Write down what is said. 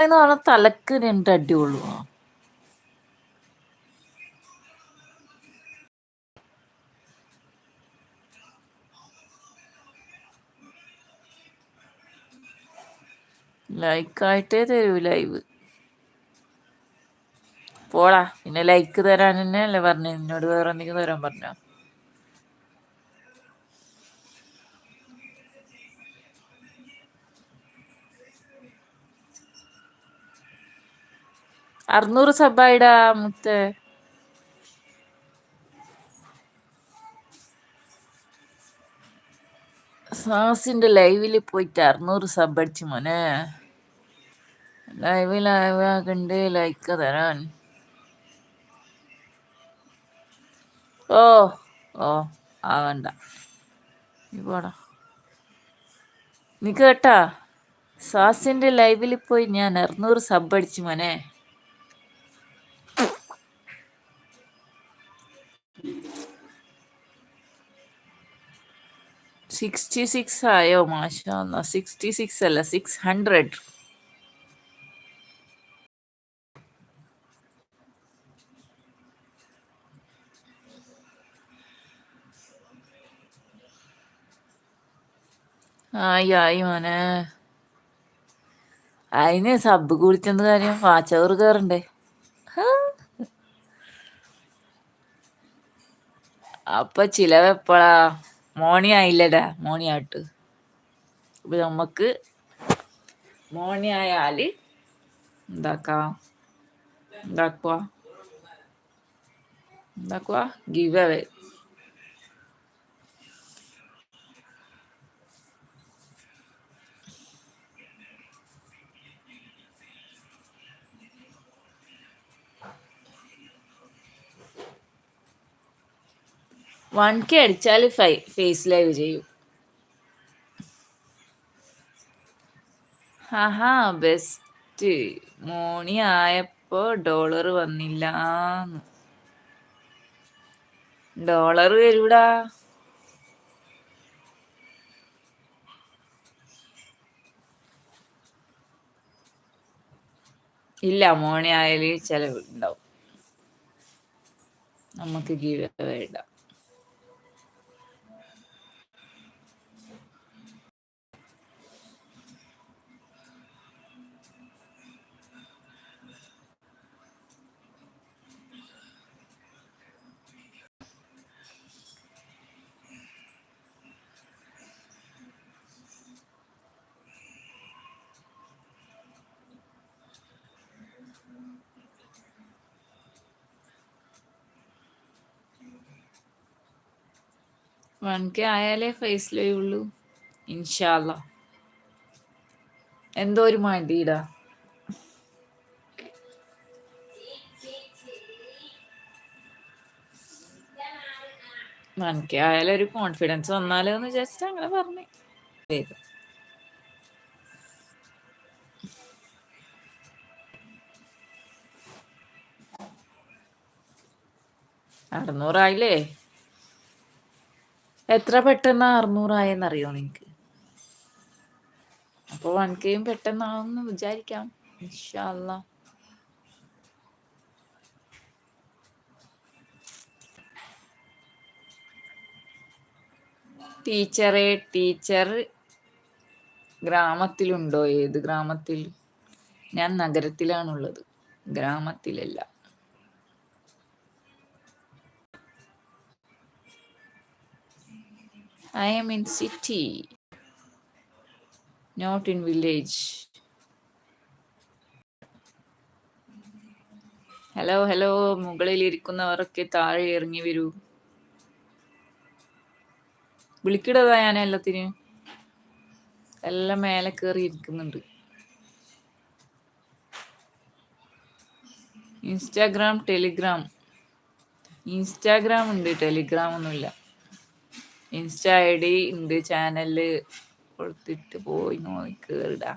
പറഞ്ഞ തലക്ക് 2 അടിയുള്ളൂ. ലൈക്കായിട്ടേ തരൂ ലൈവ്. പോടാ, പിന്നെ ലൈക്ക് തരാൻ തന്നെ അല്ലേ പറഞ്ഞു. എന്നോട് വേറെ എന്തെങ്കിലും തരാൻ പറഞ്ഞോ? അറുന്നൂറ് സബായിടാ മുത്തേ. സാസിന്റെ ലൈവില് പോയിട്ട് 600 സബ് അടിച്ചു മോനെ. ലൈവ് ആകണ്ട് ലൈക്ക് തരാൻ. ഓ ഓ ആവണ്ട, നീ പോടാ. നീ കേട്ടാ, സാസിന്റെ ലൈവിൽ പോയി ഞാൻ 600 സബ് അടിച്ചു മോനെ. 66 ആയോ? മാഷാ അല്ലാ. 66 അല്ല, 600. ആയി മോനെ. അതിന് സബ് കുടിച്ചെന്ത് കാര്യം? വാച്ചവർ കയറണ്ടേ? അപ്പൊ ചിലവെപ്പോഴാ? മോണി ആയില്ലടാ, മോണി ആട്ട്. അപ്പൊ നമുക്ക് മോണി ആയാല് എന്താക്കുവാ give away. One K അടിച്ചാല് face live ചെയ്യും. ഹാ ബെസ്റ്റ്. മോണി ആയപ്പോ ഡോളർ വന്നില്ല. ഡോളർ വരൂടാ. ഇല്ല, മോണി ആയാല് ചെലവ് ഉണ്ടാവും. നമുക്ക് ഗീവ് അവേ ഇടാം. വൺകെ ആയാലേ ഫേസ് ലൈവ് ഉള്ളൂ. ഇൻഷാ അല്ലാ. എന്തോ ഒരു മടിയിടാ. വൺകെ ആയാലും ഒരു കോൺഫിഡൻസ് വന്നാലോ എന്ന് വിചാരിച്ചിട്ട് അങ്ങനെ പറഞ്ഞു. 600 ആയില്ലേ? എത്ര പെട്ടെന്ന് 600 ആയെന്നറിയോ നിനക്ക്? അപ്പൊ വൺകെയും പെട്ടെന്നാവുമെന്ന് വിചാരിക്കാം. ഇൻഷാ അല്ലാ. ടീച്ചർ ഗ്രാമത്തിലുണ്ടോ? ഏത് ഗ്രാമത്തിൽ? ഞാൻ നഗരത്തിലാണുള്ളത്, ഗ്രാമത്തിലല്ല. I am in city, not in village. Hello, മുകളിൽ ഇരിക്കുന്നവരൊക്കെ താഴെ ഇറങ്ങി വരൂ. വിളിക്കിടതാ ഞാൻ എല്ലാത്തിനും. എല്ലാം മേലെ കയറി ഇരിക്കുന്നുണ്ട്. ഇൻസ്റ്റാഗ്രാം ഉണ്ട്, ടെലിഗ്രാം ഒന്നുമില്ല. ഇൻസ്റ്റ ID ഉണ്ട്, ചാനലില് കൊടുത്തിട്ട് പോയി കേറിടാ.